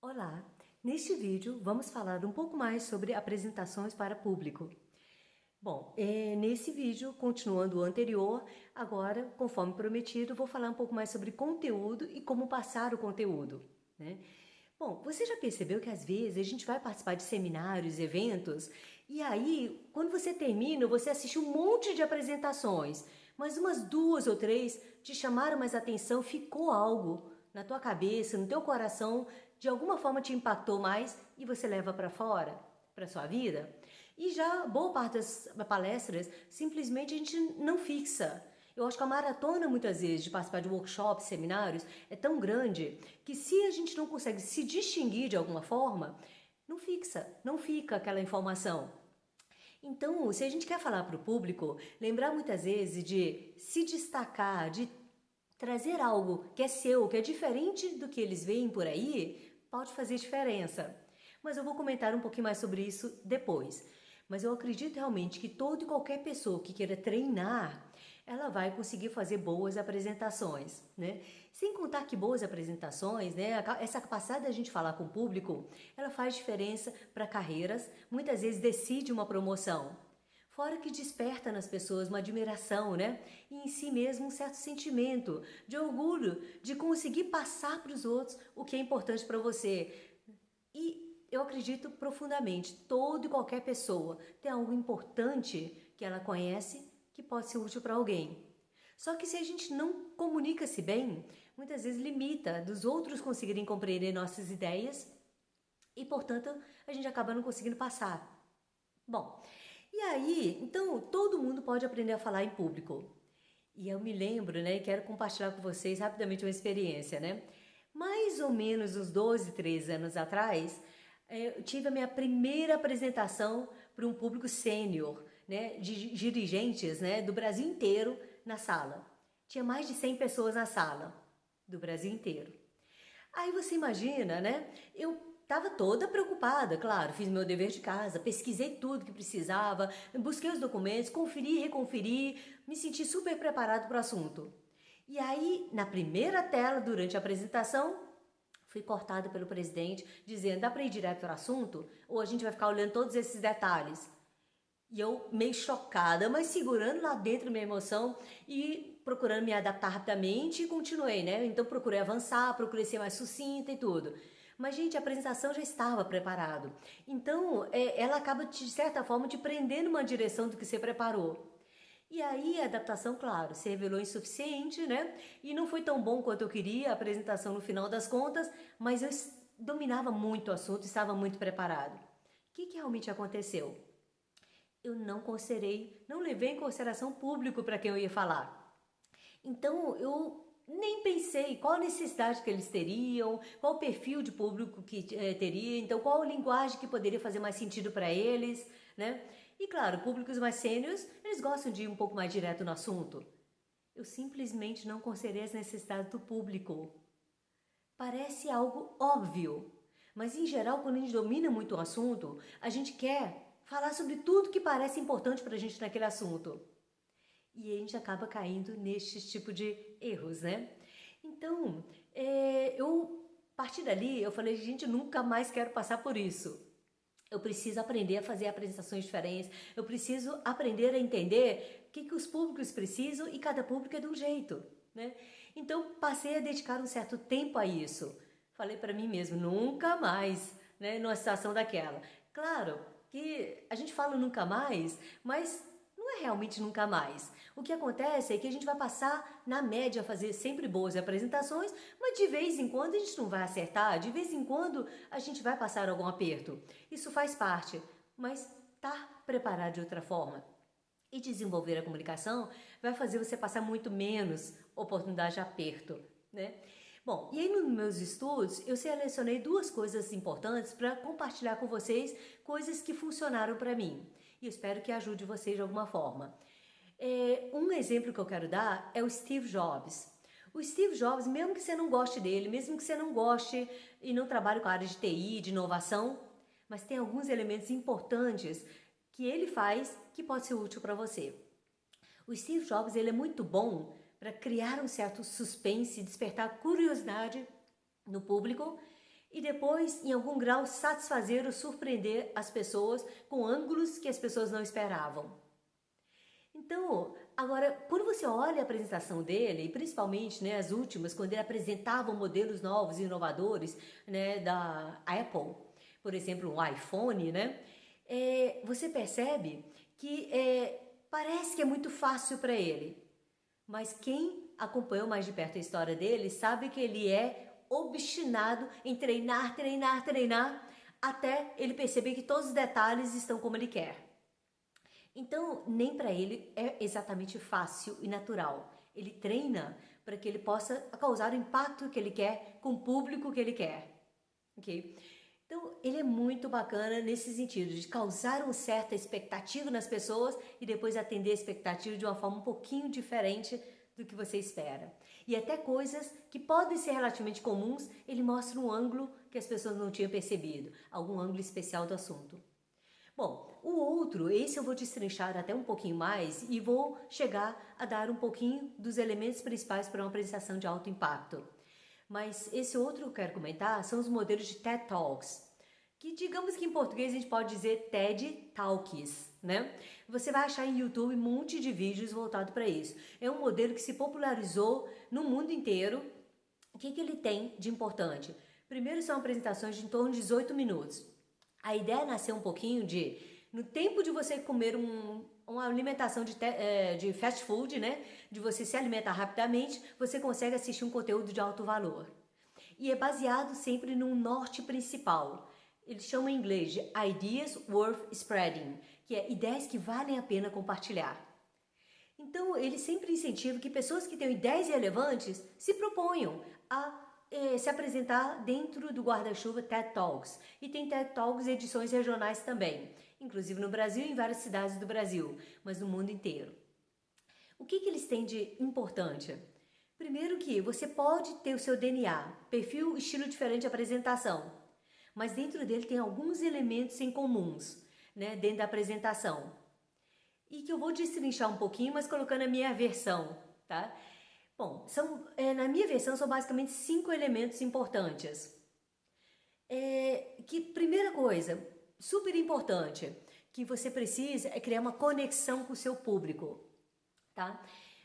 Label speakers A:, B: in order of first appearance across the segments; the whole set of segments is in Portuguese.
A: Olá! Neste vídeo vamos falar um pouco mais sobre apresentações para público. Bom, nesse vídeo, continuando o anterior, agora, conforme prometido, vou falar um pouco mais sobre conteúdo e como passar o conteúdo, né? Bom, você já percebeu que às vezes a gente vai participar de seminários, eventos, e aí, quando você termina, você assiste um monte de apresentações, mas umas duas ou três te chamaram mais atenção, ficou algo na tua cabeça, no teu coração, de alguma forma te impactou mais e você leva para fora, para sua vida? E já boa parte das palestras, simplesmente a gente não fixa. Eu acho que a maratona, muitas vezes, de participar de workshops, seminários, é tão grande que se a gente não consegue se distinguir de alguma forma, não fixa, não fica aquela informação. Então, se a gente quer falar para o público, lembrar muitas vezes de se destacar, de trazer algo que é seu, que é diferente do que eles veem por aí, pode fazer diferença. Mas eu vou comentar um pouquinho mais sobre isso depois. Mas eu acredito realmente que toda e qualquer pessoa que queira treinar, ela vai conseguir fazer boas apresentações, né? Sem contar que boas apresentações, né? Essa capacidade da gente falar com o público, ela faz diferença para carreiras, muitas vezes decide uma promoção. Fora que desperta nas pessoas uma admiração, né? E em si mesmo um certo sentimento de orgulho de conseguir passar para os outros o que é importante para você. E eu acredito profundamente, toda e qualquer pessoa tem algo importante que ela conhece que pode ser útil para alguém. Só que se a gente não comunica-se bem, muitas vezes limita dos outros conseguirem compreender nossas ideias e, portanto, a gente acaba não conseguindo passar. Bom, e aí, então, todo mundo pode aprender a falar em público. E eu me lembro, né, e quero compartilhar com vocês rapidamente uma experiência, né? Mais ou menos uns 12, 13 anos atrás, eu tive a minha primeira apresentação para um público sênior, né, de dirigentes, né, do Brasil inteiro na sala. Tinha mais de 100 pessoas na sala, do Brasil inteiro. Aí você imagina, né? Eu estava toda preocupada, claro, fiz meu dever de casa, pesquisei tudo que precisava, busquei os documentos, conferi, reconferi, me senti super preparado para o assunto. E aí, na primeira tela, durante a apresentação, fui cortada pelo presidente, dizendo: dá para ir direto para o assunto? Ou a gente vai ficar olhando todos esses detalhes? E eu meio chocada, mas segurando lá dentro minha emoção e procurando me adaptar rapidamente e continuei, né? Então procurei avançar, procurei ser mais sucinta e tudo. Mas, gente, a apresentação já estava preparado. Então, ela acaba, de certa forma, te prendendo uma direção do que você preparou. E aí a adaptação, claro, se revelou insuficiente, né? E não foi tão bom quanto eu queria a apresentação no final das contas, mas eu dominava muito o assunto, estava muito preparado. O que realmente aconteceu? Eu não considerei, não levei em consideração o público para quem eu ia falar. Então eu nem pensei qual a necessidade que eles teriam, qual o perfil de público que teria, então qual a linguagem que poderia fazer mais sentido para eles, né? E claro, públicos mais sêniores, eles gostam de ir um pouco mais direto no assunto. Eu simplesmente não considerei as necessidades do público. Parece algo óbvio, mas em geral, quando a gente domina muito o assunto, a gente quer falar sobre tudo que parece importante para a gente naquele assunto. E a gente acaba caindo neste tipo de erros, né? Então, a partir dali, eu falei: gente, nunca mais quero passar por isso. Eu preciso aprender a fazer apresentações diferentes, eu preciso aprender a entender o que os públicos precisam e cada público é de um jeito, né? Então, passei a dedicar um certo tempo a isso. Falei para mim mesmo: nunca mais, né, numa situação daquela. Claro que a gente fala nunca mais, mas não é realmente nunca mais. O que acontece é que a gente vai passar, na média, a fazer sempre boas apresentações, mas de vez em quando a gente não vai acertar, de vez em quando a gente vai passar algum aperto. Isso faz parte, mas estar preparado de outra forma e desenvolver a comunicação vai fazer você passar muito menos oportunidade de aperto, né? Bom, e aí nos meus estudos eu selecionei duas coisas importantes para compartilhar com vocês, coisas que funcionaram para mim. E eu espero que ajude vocês de alguma forma. Um exemplo que eu quero dar é o Steve Jobs. O Steve Jobs, mesmo que você não goste dele, mesmo que você não goste e não trabalhe com a área de TI, de inovação, mas tem alguns elementos importantes que ele faz que pode ser útil para você. O Steve Jobs, ele é muito bom para criar um certo suspense, despertar curiosidade no público e depois, em algum grau, satisfazer ou surpreender as pessoas com ângulos que as pessoas não esperavam. Então, agora, quando você olha a apresentação dele, e principalmente, né, as últimas, quando ele apresentava modelos novos e inovadores, né, da Apple, por exemplo, um iPhone, né, você percebe que parece que é muito fácil para ele. Mas quem acompanhou mais de perto a história dele sabe que ele é obstinado em treinar, treinar, treinar, até ele perceber que todos os detalhes estão como ele quer. Então, nem para ele é exatamente fácil e natural. Ele treina para que ele possa causar o impacto que ele quer com o público que ele quer. Ok? Então, ele é muito bacana nesse sentido, de causar uma certa expectativa nas pessoas e depois atender a expectativa de uma forma um pouquinho diferente do que você espera. E até coisas que podem ser relativamente comuns, ele mostra um ângulo que as pessoas não tinham percebido, algum ângulo especial do assunto. Bom, o outro, esse eu vou destrinchar até um pouquinho mais e vou chegar a dar um pouquinho dos elementos principais para uma apresentação de alto impacto. Mas esse outro que eu quero comentar são os modelos de TED Talks, que digamos que em português a gente pode dizer TED Talks, né? Você vai achar em YouTube um monte de vídeos voltados para isso. É um modelo que se popularizou no mundo inteiro. O que ele tem de importante? Primeiro, são apresentações de em torno de 18 minutos. A ideia nasceu um pouquinho de, no tempo de você comer uma alimentação de fast food, né? De você se alimentar rapidamente, você consegue assistir um conteúdo de alto valor. E é baseado sempre num norte principal. Eles chamam em inglês de Ideas Worth Spreading, que é ideias que valem a pena compartilhar. Então, ele sempre incentiva que pessoas que têm ideias relevantes se proponham a se apresentar dentro do guarda-chuva TED Talks. E tem TED Talks edições regionais também, inclusive no Brasil e em várias cidades do Brasil, mas no mundo inteiro. O que eles têm de importante? Primeiro que você pode ter o seu DNA, perfil, estilo diferente de apresentação, mas dentro dele tem alguns elementos em comuns, né, dentro da apresentação. E que eu vou destrinchar um pouquinho, mas colocando a minha versão, tá? Bom, na minha versão são basicamente 5 elementos importantes. Primeira coisa, super importante, que você precisa é criar uma conexão com o seu público, tá?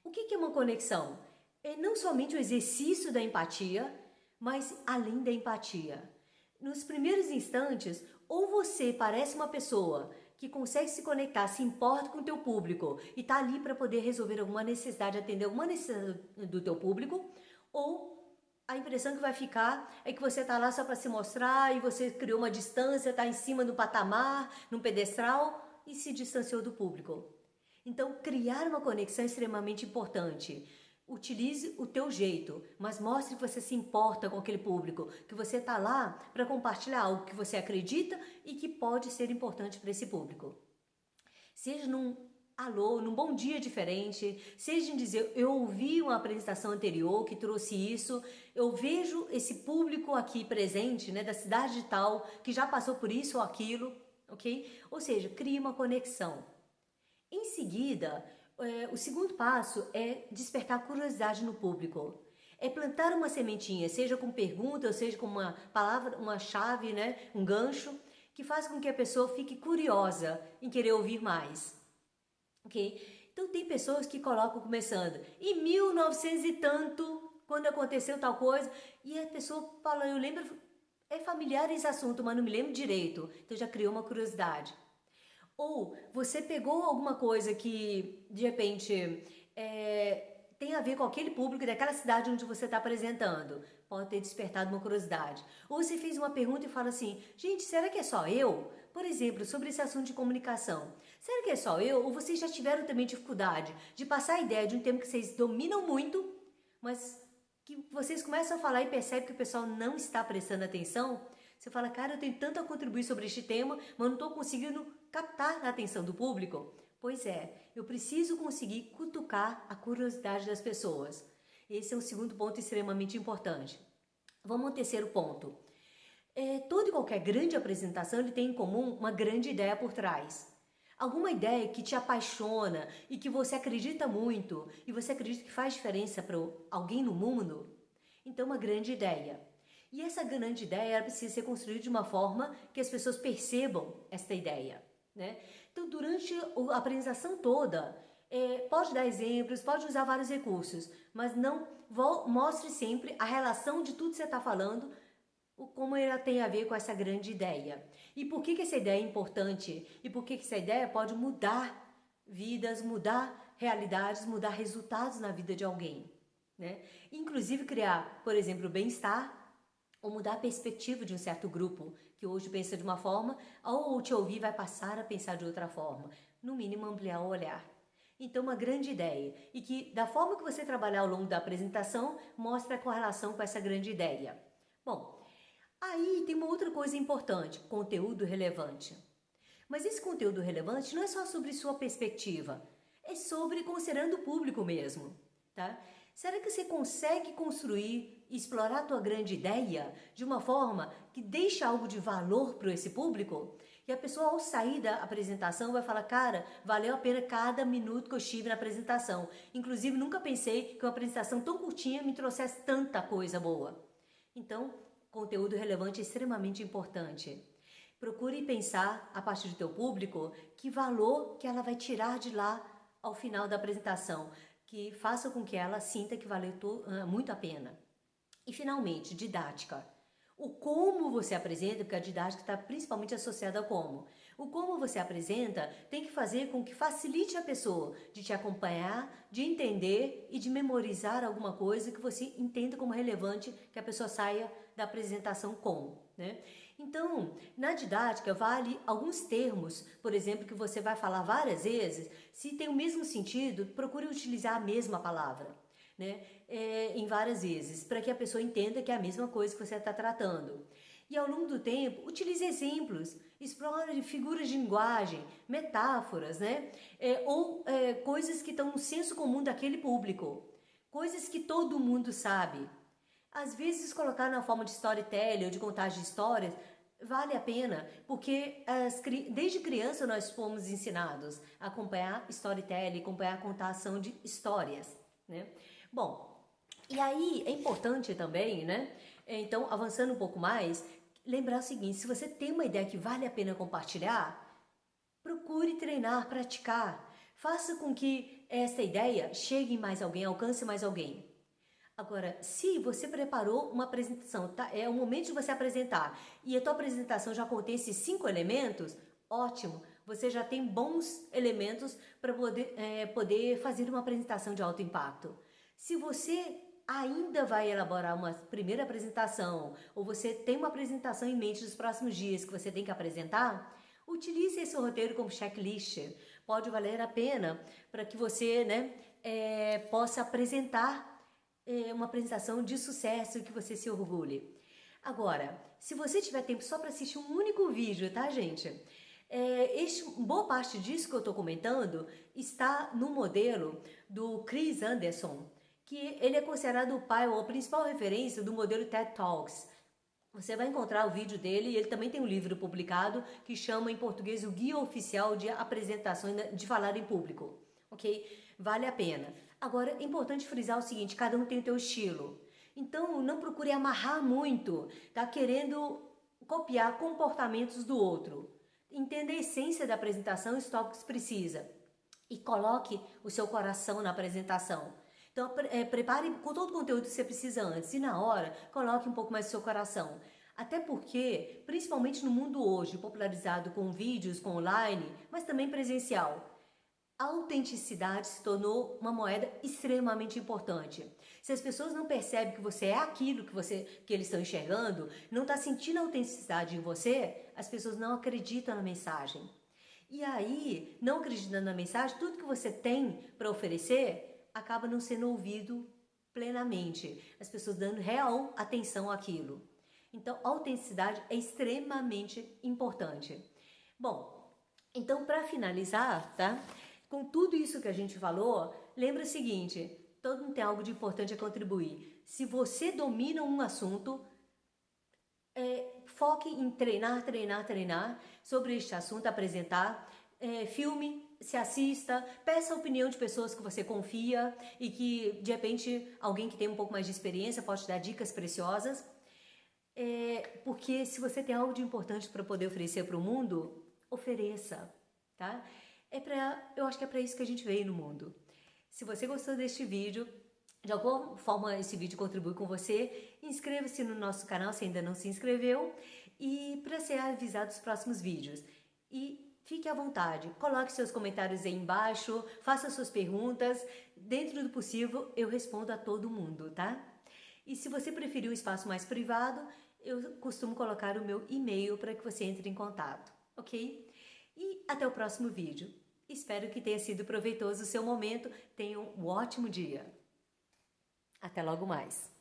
A: O que é uma conexão? É não somente o exercício da empatia, mas além da empatia. Nos primeiros instantes, ou você parece uma pessoa que consegue se conectar, se importa com o teu público e está ali para poder resolver alguma necessidade, atender alguma necessidade do teu público, ou a impressão que vai ficar é que você está lá só para se mostrar e você criou uma distância, está em cima do patamar, num pedestral e se distanciou do público. Então, criar uma conexão é extremamente importante. Utilize o teu jeito, mas mostre que você se importa com aquele público, que você está lá para compartilhar algo que você acredita e que pode ser importante para esse público. Seja num alô, num bom dia diferente, seja em dizer, eu ouvi uma apresentação anterior que trouxe isso, eu vejo esse público aqui presente, né, da cidade tal, que já passou por isso ou aquilo, ok? Ou seja, crie uma conexão. Em seguida, o segundo passo é despertar curiosidade no público. É plantar uma sementinha, seja com pergunta, ou seja com uma palavra, uma chave, né, um gancho, que faz com que a pessoa fique curiosa em querer ouvir mais. Ok? Então tem pessoas que colocam começando em 1900 e tanto, quando aconteceu tal coisa, e a pessoa fala, eu lembro, é familiar esse assunto, mas não me lembro direito. Então já criou uma curiosidade. Ou você pegou alguma coisa que, de repente, tem a ver com aquele público daquela cidade onde você está apresentando. Pode ter despertado uma curiosidade. Ou você fez uma pergunta e fala assim, gente, será que é só eu? Por exemplo, sobre esse assunto de comunicação. Será que é só eu? Ou vocês já tiveram também dificuldade de passar a ideia de um tema que vocês dominam muito, mas que vocês começam a falar e percebem que o pessoal não está prestando atenção? Você fala, cara, eu tenho tanto a contribuir sobre este tema, mas não estou conseguindo captar a atenção do público. Pois é, eu preciso conseguir cutucar a curiosidade das pessoas. Esse é um segundo ponto extremamente importante. Vamos ao terceiro ponto. Toda e qualquer grande apresentação ele tem em comum uma grande ideia por trás. Alguma ideia que te apaixona e que você acredita muito e você acredita que faz diferença para alguém no mundo? Então, uma grande ideia. E essa grande ideia ela precisa ser construída de uma forma que as pessoas percebam esta ideia, né? Então, durante a apresentação toda, pode dar exemplos, pode usar vários recursos, mas não mostre sempre a relação de tudo que você está falando, como ela tem a ver com essa grande ideia. E por que essa ideia é importante? E por que essa ideia pode mudar vidas, mudar realidades, mudar resultados na vida de alguém, né? Inclusive criar, por exemplo, bem-estar, ou mudar a perspectiva de um certo grupo, que hoje pensa de uma forma, ao te ouvir vai passar a pensar de outra forma. No mínimo, ampliar o olhar. Então, uma grande ideia. E que, da forma que você trabalhar ao longo da apresentação, mostra a correlação com essa grande ideia. Bom, aí tem uma outra coisa importante, conteúdo relevante. Mas esse conteúdo relevante não é só sobre sua perspectiva, é sobre considerando o público mesmo, tá? Será que você consegue construir e explorar a tua grande ideia de uma forma que deixe algo de valor para esse público? E a pessoa, ao sair da apresentação, vai falar, cara, valeu a pena cada minuto que eu estive na apresentação. Inclusive, nunca pensei que uma apresentação tão curtinha me trouxesse tanta coisa boa. Então, conteúdo relevante é extremamente importante. Procure pensar, a partir do teu público, que valor que ela vai tirar de lá ao final da apresentação, que faça com que ela sinta que valeu muito a pena. E, finalmente, didática. O como você apresenta, porque a didática está principalmente associada ao como. O como você apresenta tem que fazer com que facilite a pessoa de te acompanhar, de entender e de memorizar alguma coisa que você entenda como relevante, que a pessoa saia da apresentação com, né? Então, na didática, vale alguns termos, por exemplo, que você vai falar várias vezes, se tem o mesmo sentido, procure utilizar a mesma palavra, né? Em várias vezes, para que a pessoa entenda que é a mesma coisa que você está tratando. E ao longo do tempo, utilize exemplos, explore figuras de linguagem, metáforas, né? Coisas que estão no senso comum daquele público, coisas que todo mundo sabe. Às vezes, colocar na forma de storytelling ou de contagem de histórias vale a pena, porque desde criança nós fomos ensinados a acompanhar storytelling, acompanhar a contação de histórias, né? Bom, e aí é importante também, né? Então, avançando um pouco mais, lembrar o seguinte, se você tem uma ideia que vale a pena compartilhar, procure treinar, praticar. Faça com que essa ideia chegue em mais alguém, alcance mais alguém. Agora, se você preparou uma apresentação, tá? É o momento de você apresentar e a tua apresentação já contém esses 5 elementos, ótimo, você já tem bons elementos para poder fazer uma apresentação de alto impacto. Se você ainda vai elaborar uma primeira apresentação ou você tem uma apresentação em mente nos próximos dias que você tem que apresentar, utilize esse roteiro como checklist. Pode valer a pena para que você, né, possa apresentar uma apresentação de sucesso que você se orgulhe. Agora, se você tiver tempo só para assistir um único vídeo, tá, gente? Boa parte disso que eu estou comentando está no modelo do Chris Anderson, que ele é considerado o pai ou a principal referência do modelo TED Talks. Você vai encontrar o vídeo dele e ele também tem um livro publicado que chama em português o Guia Oficial de Apresentações de Falar em Público, ok? Vale a pena. Agora, é importante frisar o seguinte, cada um tem o seu estilo. Então, não procure amarrar muito, tá querendo copiar comportamentos do outro. Entenda a essência da apresentação e os tópicos que precisa. E coloque o seu coração na apresentação. Então, prepare com todo o conteúdo que você precisa antes e na hora, coloque um pouco mais do seu coração. Até porque, principalmente no mundo hoje, popularizado com vídeos, com online, mas também presencial, a autenticidade se tornou uma moeda extremamente importante. Se as pessoas não percebem que você é aquilo que eles estão enxergando, não está sentindo a autenticidade em você, as pessoas não acreditam na mensagem. E aí, não acreditando na mensagem, tudo que você tem para oferecer acaba não sendo ouvido plenamente. As pessoas dando real atenção àquilo. Então, a autenticidade é extremamente importante. Bom, então para finalizar, tá? Com tudo isso que a gente falou, lembra o seguinte, todo mundo tem algo de importante a contribuir. Se você domina um assunto, foque em treinar sobre este assunto, apresentar, filme, se assista, peça a opinião de pessoas que você confia e que, de repente, alguém que tem um pouco mais de experiência pode te dar dicas preciosas. Porque se você tem algo de importante para poder oferecer para o mundo, ofereça, tá? Eu acho que é para isso que a gente veio no mundo. Se você gostou deste vídeo, de alguma forma esse vídeo contribui com você, inscreva-se no nosso canal se ainda não se inscreveu e para ser avisado dos próximos vídeos. E fique à vontade, coloque seus comentários aí embaixo, faça suas perguntas, dentro do possível eu respondo a todo mundo, tá? E se você preferir um espaço mais privado, eu costumo colocar o meu e-mail para que você entre em contato, ok? E até o próximo vídeo. Espero que tenha sido proveitoso o seu momento. Tenha um ótimo dia. Até logo mais.